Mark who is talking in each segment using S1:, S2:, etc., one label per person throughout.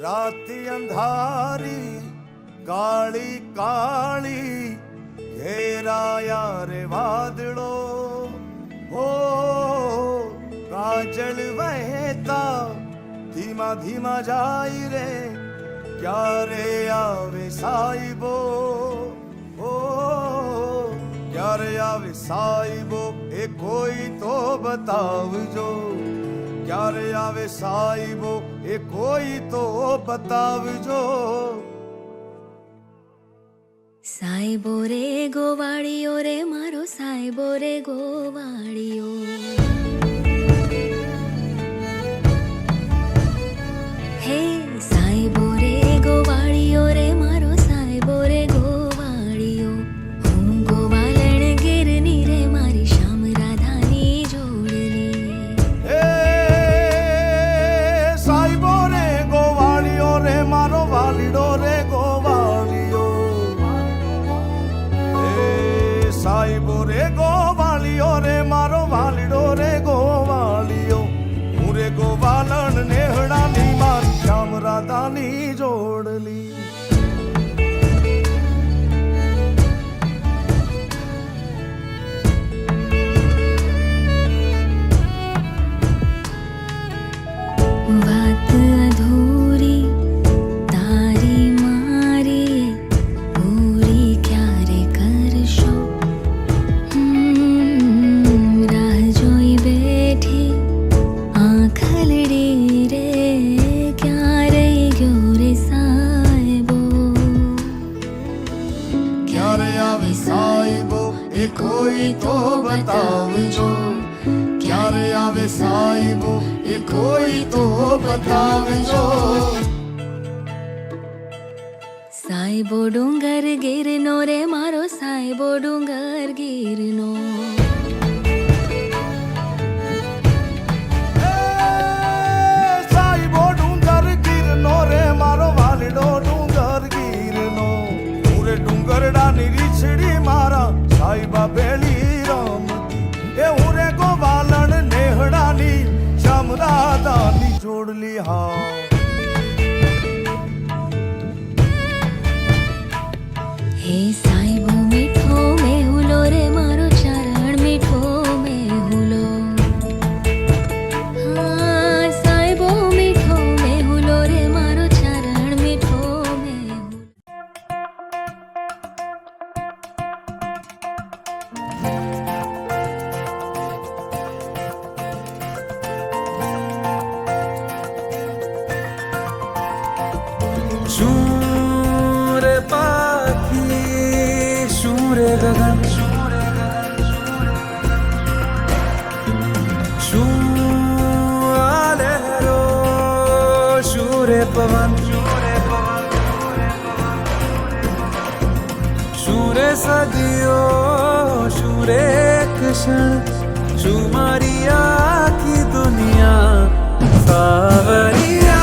S1: राती अंधारी काली काली घेराया रे वादड़ो हो काजल वहता धीमा धीमा जाई रे क्यारे आवे साहिबो हो क्यारे आवे साहिबो ए कोई तो बतावजो क्यारे आवे साहिबो ए कोई तो बतावजो
S2: साहिबो रे गोवाड़ियो रे मारो साहिबो रे गोवाड़ियो हे साहिबो रे गोवाड़ियो रे मारो साहिबो रे गोवाड़ियो हूँ गोवालण गिरनी रे मारी श्याम राधानी जोड़नी
S1: साहिबो रे गोवाड़ियो रे मारो वालिडो रे गोवाड़ियो साहिबो रे गोवालियो रे मारो वालिडो रे गोवालियो मुरे गोवालन नेहड़ा नी मारी श्याम राधानी जोड़ली
S2: बात अधूरी तारी मारी पूरी क्यारे करशो राह जोई बैठी आंखलड़ी रे क्यारे गयो रे साहिबो
S1: क्यारे आवे साहिबो ए कोई तो बतावजो क्यारे आवे साहिबो ए कोई तो बतावजो
S2: साहिबो डूंगर गिरनो रे मारो साहिबो डूंगर गिरनो
S1: साहिबो डूंगर गिरनो रे मारो वालिडो डूंगर गिरनो पूरे डूंगरडा निरीछड़ी मारा साहिबा बेली राम ए उरे को वालन नेहड़ा नी श्याम राधा नी जोड़ली हाँ
S2: हे साहिबो मीठो में हुलो रे मारो चरण मीठो में हुलो हाँ साहिबो मीठो में हुलो रे मारो चरण मीठो में हुलो
S3: शूर पाखी शूर गगन लहरो शूर पवन शूर सदियो शूर क्षण शू मारिया की दुनिया सावरिया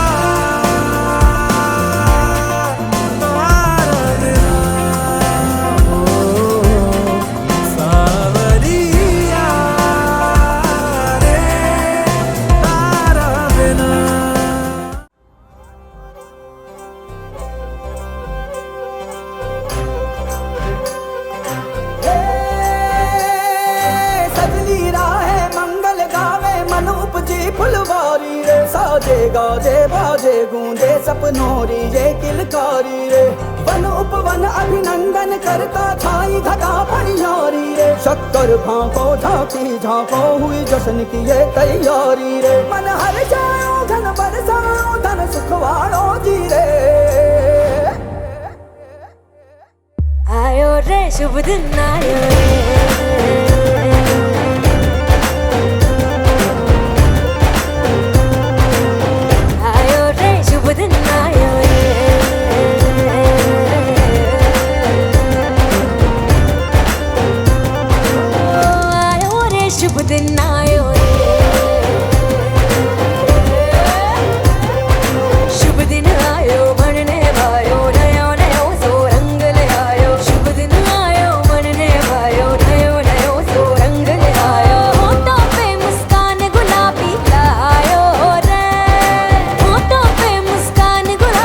S4: फुलवारी रे साजे गाजे बाजे गूंजे सपनोरी रे किलकारी रे वन उपवन अभिनंदन करता छाई घटा परियारी रे शक्कर भांको झांकी झांको हुई जश्न की ये तैयारी रे मन हर जाओ धन बरसाओ धन सुखवाड़ो जी रे
S2: आयो रे शुभ दिन आयो रे शुभ दिन आयो रे शुभ दिन आयो शुभ दिन आयो बनने भायो नयो नयो सो रंग ले आयो शुभ दिन आयो बनने भायो नयो नयो सो रंग ले आयो होठों पे मुस्कान गुलाबी लायो रे होठों पे मुस्कान गुलाबी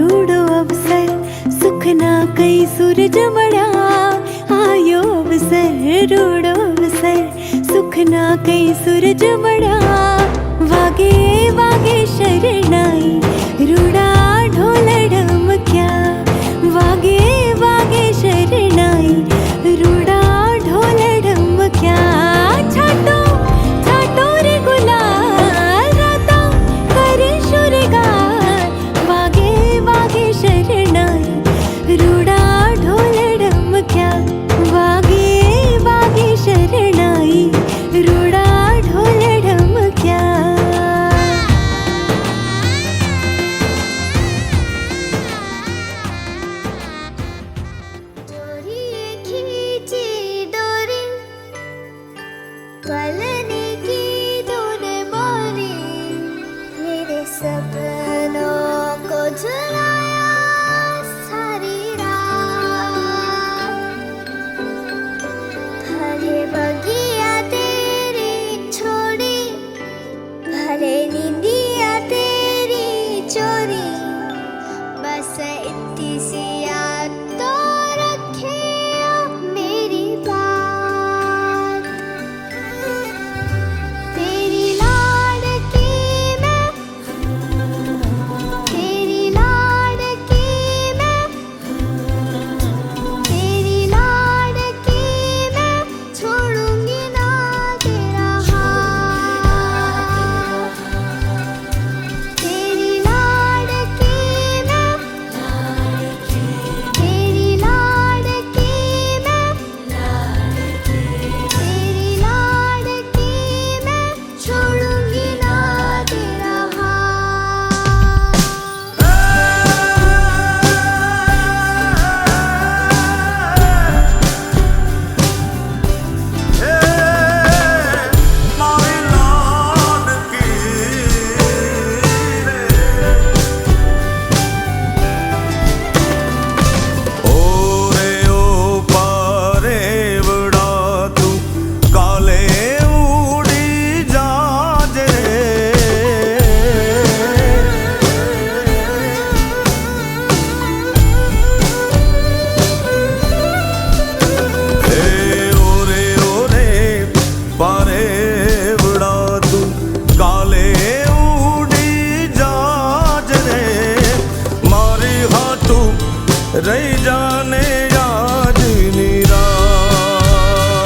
S2: रूडो अवसर सुख ना कई सूरज मड़ा आयो अवसर रूडो अवसर सुख ना कई सूरज मड़ा वागे वागे शरणाई रूडा ढोल ढमक्या वागे वागे शरणाई रूडा ढोल ढमक्या छाटो छाटो रे गुलाल राता करे शुरगार वागे वागे शरणाई रूडा ढोल ढमक्या वागे वागे शरणाई रूडा ढोल ढमक्या
S5: डोरी खींची डोरी पलने की धुन बोली मेरे सपनों को झुलाया सारी रात भले बगिया तेरी छोड़ी भले नींदिया तेरी चोरी बस इतनी सी याद तो रखे मेरी बात तेरी लाडकी मैं तेरी लाडकी मैं तेरी लाडकी मैं छोड़ूंगी ना तेरा हाथ तेरी लाडकी मैं तेरी लाडकी मैं तेरी लाडकी मैं छोड़ूंगी ना तेरा
S1: મારી લાડકી રે ઓરે ઓ પરેવડા તું કાલે ઉડી જાજે હે ઓરે ઓરે પરેવડા તું કાલે ઉડી જાજે મારી હાટું રહી જાને યાદની રાત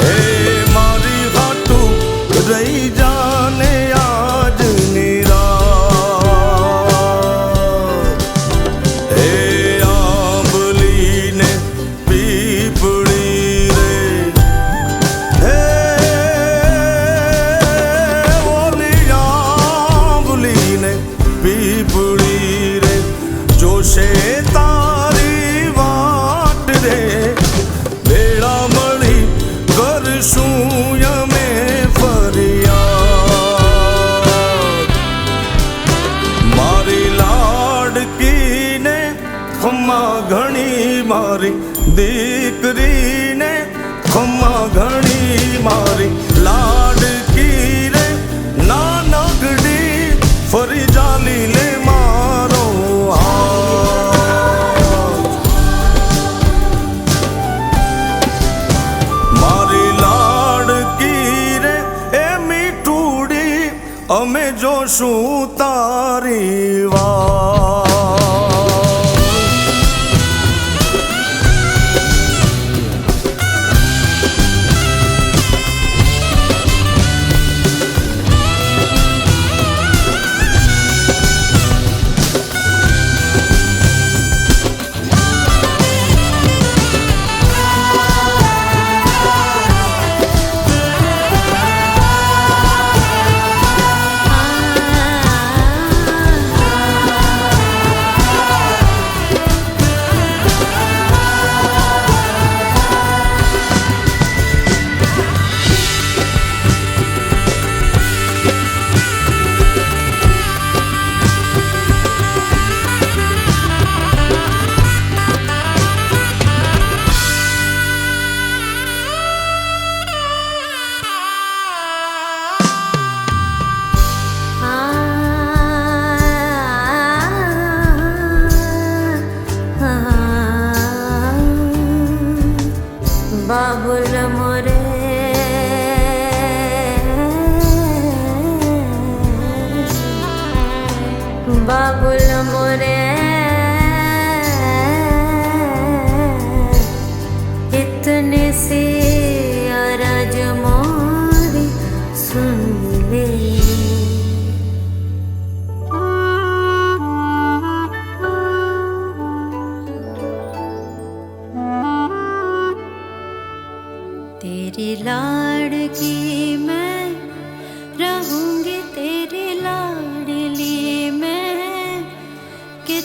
S1: હે મારી હાટું રહી જાને યાદની રાત હે આંબલીને પીપળી રે હે ઓલી આંબલીને પીપળી રે જોશે તારી વાટ રે ભેળા મળી કરશું અમે ફરિયાદ મારી લાડકીને ખમ્મા ઘણી મારી દીકરીને ખમ્મા ઘણી મારી લાડકી રે નાનકડી ફરી જાલી લે મારો હાથ મારી લાડકી રે એ મીઠુડી અમે જોશું તારી વાત
S2: बोल मोरे इतने से अरज मोरी सुन ले तेरी लाड़की मैं रहूंगी तेरी लाडली मैं कि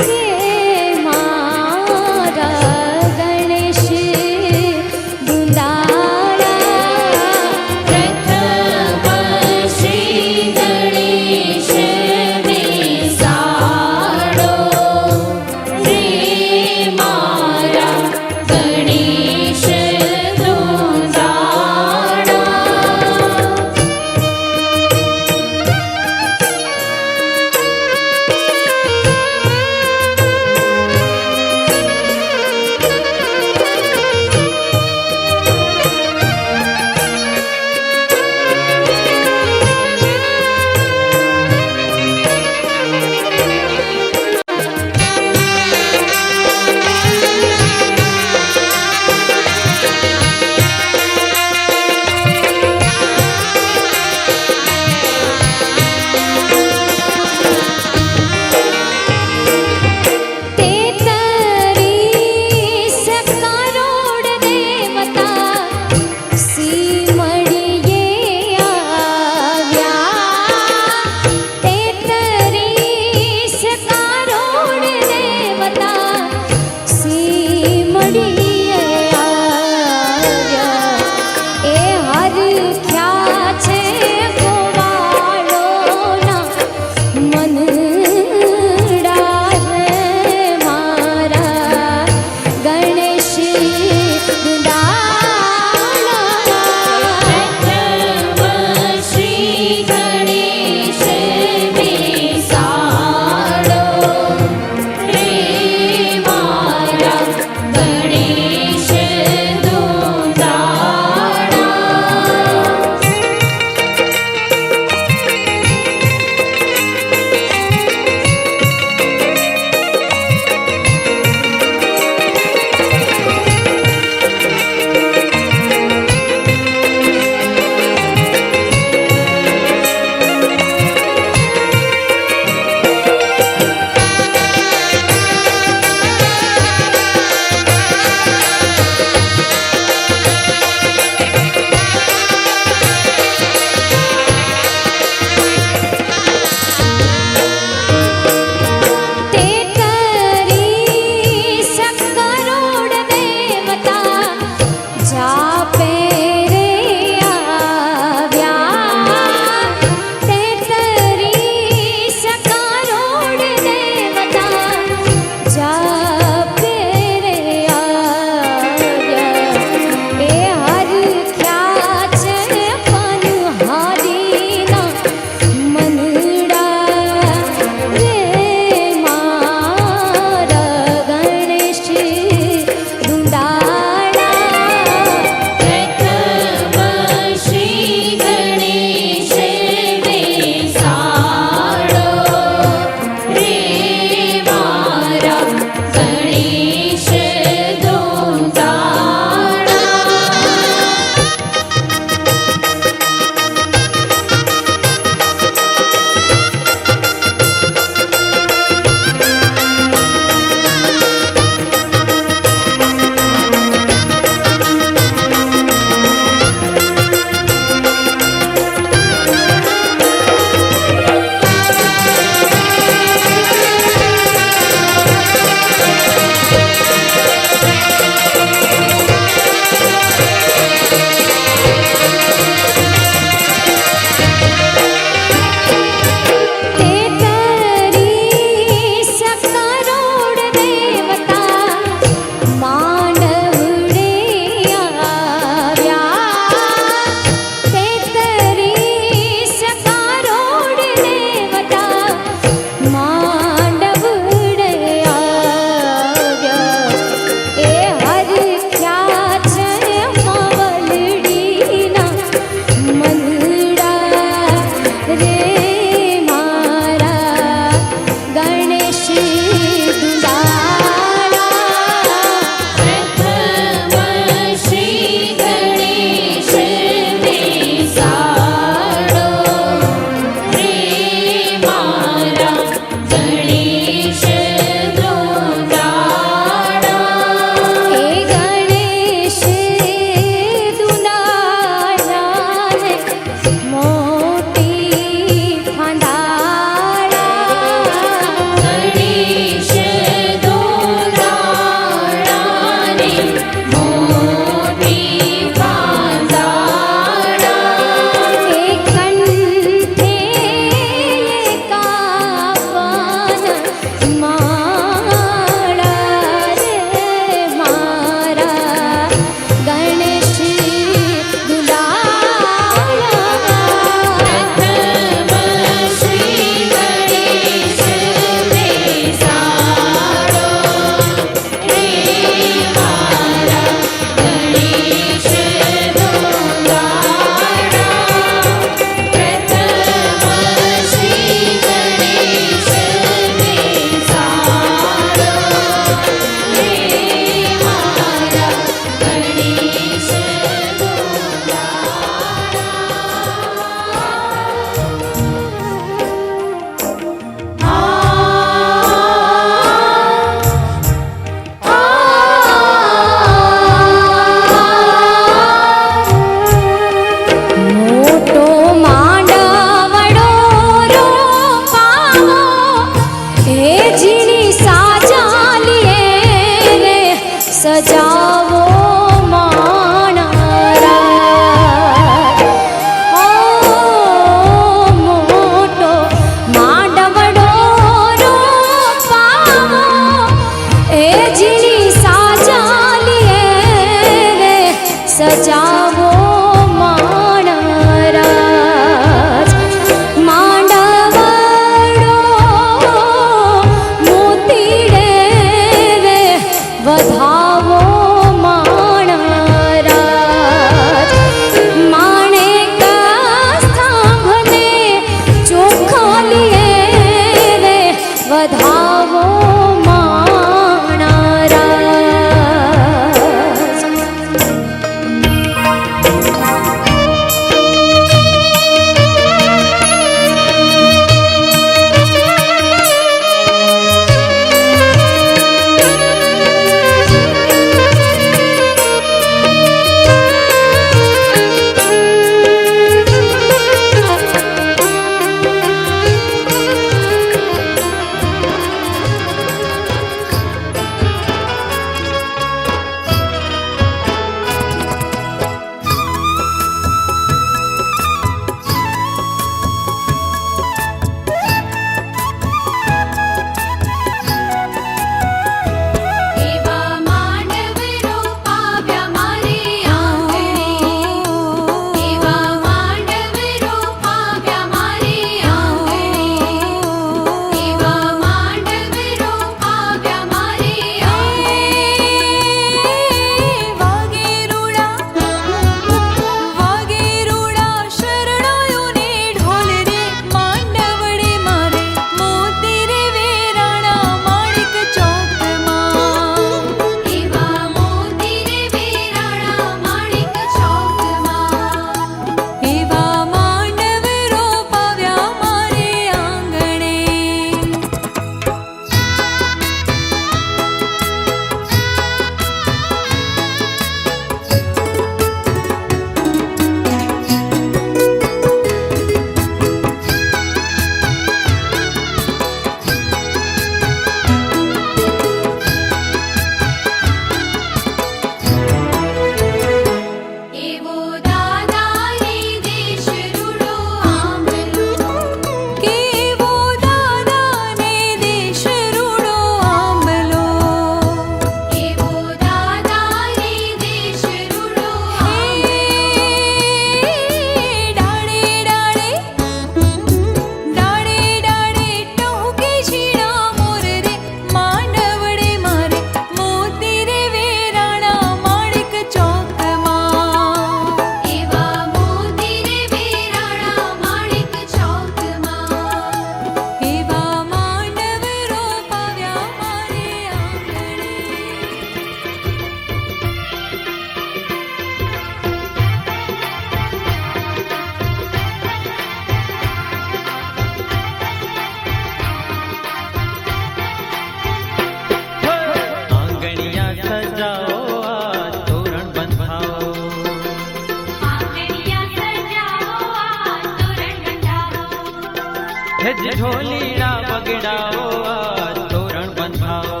S6: हेज ढोलीड़ा बगड़ाओ आज तोरण बंधाओ,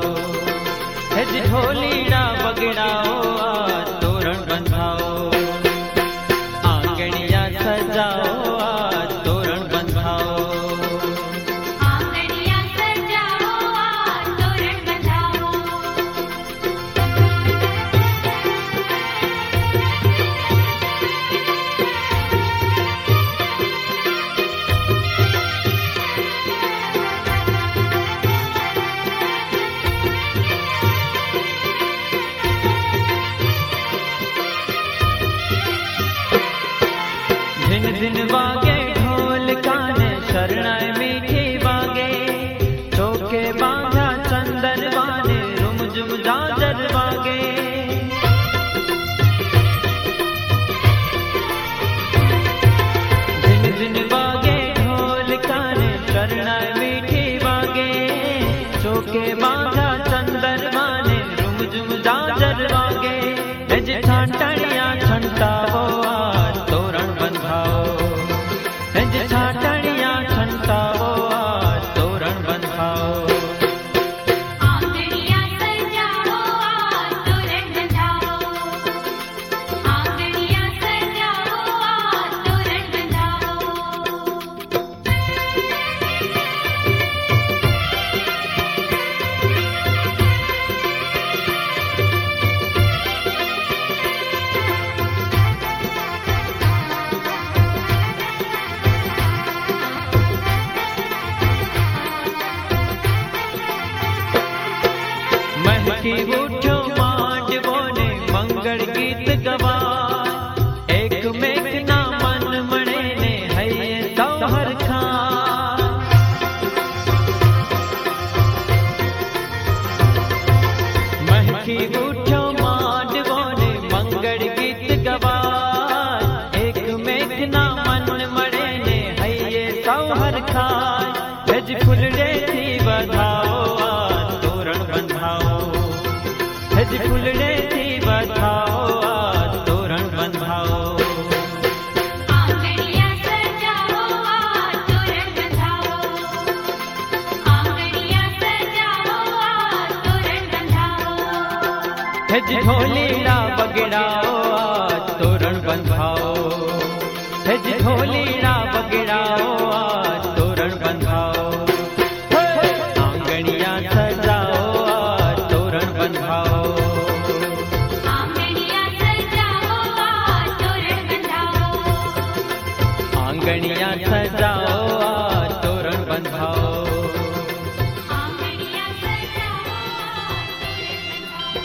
S6: हेज ढोलीड़ा बगड़ाओ आज तोरण बंधाओ, आंगणिया सजाओ आज तोरण बंधाओ,
S5: आंगनिया सजाओ आज तोरण बंधाओ।
S6: दिन दिन बागे ढोल काने शरणाई मीठी बागे, चौके बांधा चंदन बाने रुम झुम झांझर बागे, दिन दिन बागे ढोल काने शरणाई मीठी बागे, चौके बांधा चंदन बाने रुम झुम झांझर बागे, हेज छाटणिया छंटावो आज तोरण बंधाओ, हेज छाटणिया छंटावो आज तोरण बंधाओ,
S5: आंगनिया सजाओ आज तोरण बंधाओ, आंगनिया सजाओ आज तोरण बंधाओ।
S6: महकी उठो मांडवो ने मंगल गीत गवा, एक मेघ ना मन मणे ने हये सौहर खा, महकी उठो मांडवो ने मंगल गीत गवा, एक मेघ ना मन मणे ने हये सौहर खा, हेज फुलड़े थी बधाओ आज तोरण बंधाओ, हेज फुलड़े थी बधाओ आज तोरण बंधाओ,
S5: आंगनिया सजाओ आज तोरण बंधाओ, आंगनिया सजाओ आज तोरण बंधाओ।
S6: हेज ढोलीड़ा बगड़ाओ आज तोरण बंधाओ, हेज ढोलीड़ा बगड़ाओ आज तोरण बंधाओ, आंगणिया सजाओ आज तोरण बंधाओ,
S5: आंगनिया सजाओ आज तोरण बंधाओ,
S6: आंगणिया सजाओ आज तोरण बंधाओ,
S5: आंगनिया सजाओ आज तोरण बंधाओ।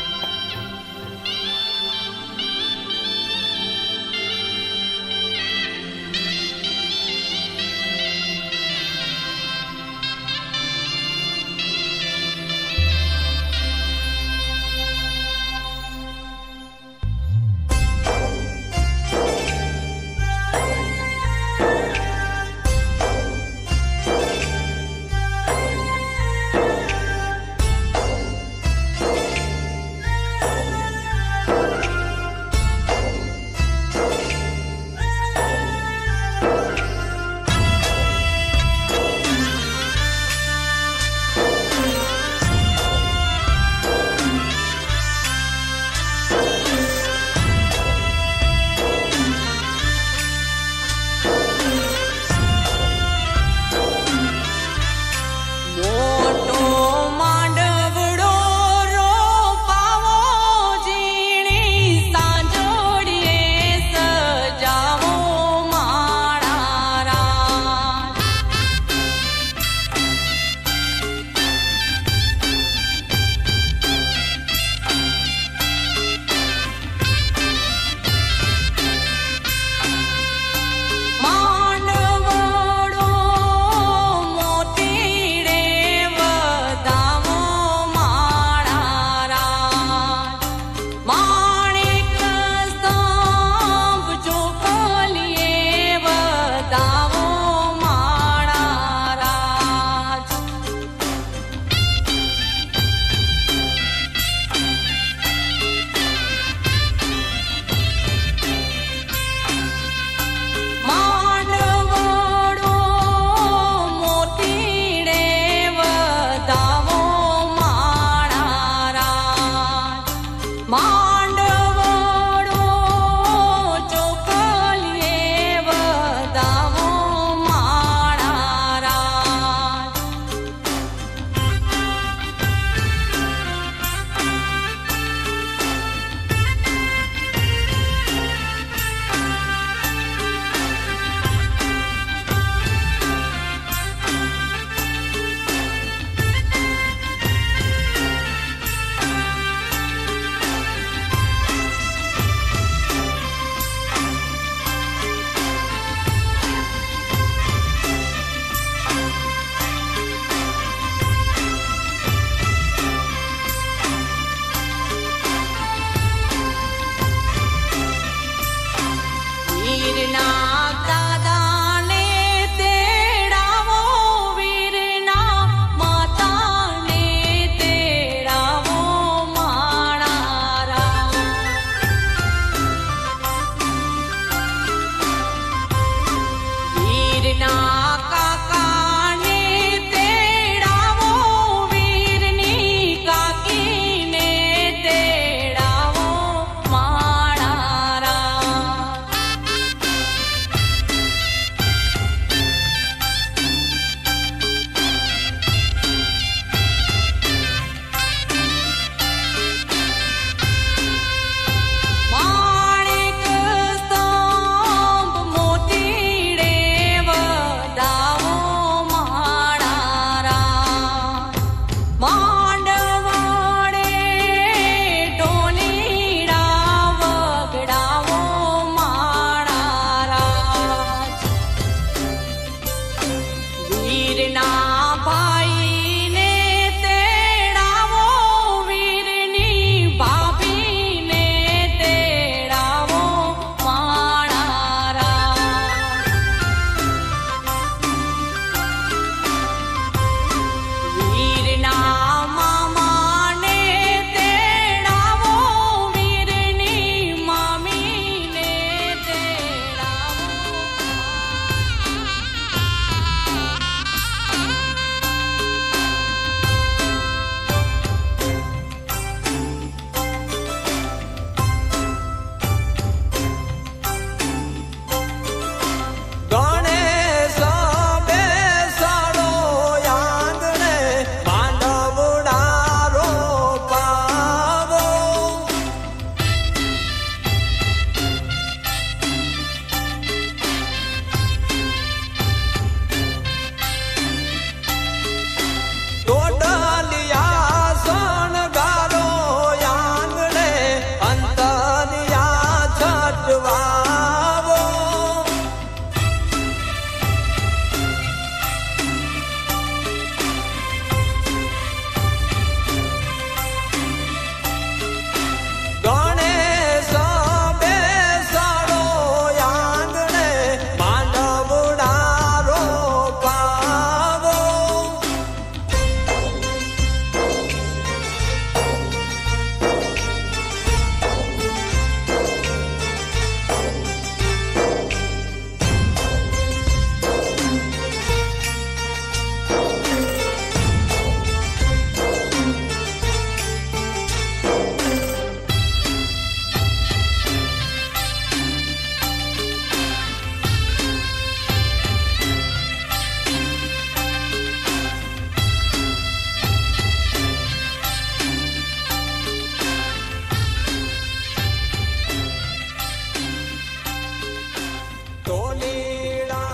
S3: તો નીડા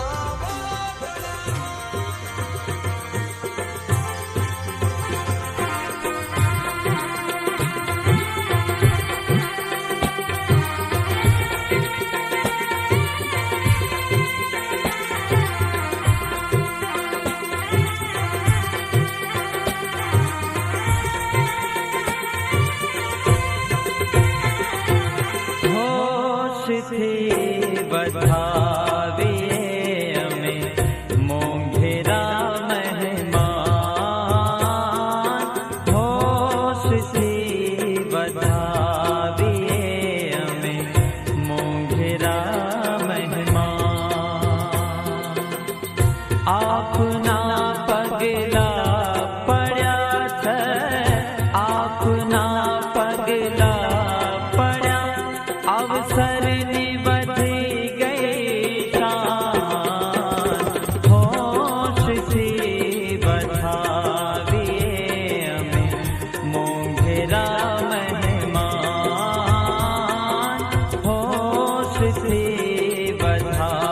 S6: થી વધાવીએ અમે મોંઘેરા મહેમાન હોશથી વધાવીએ અમે મોંઘેરા મહેમાન આપના પગલા પડ્યા છે આપના પગલા પડ્યા અવસરની વધી ગઈ શાન હોશથી વધાવીએ અમે મોંઘેરા મહેમાન હોશથી વધાવીએ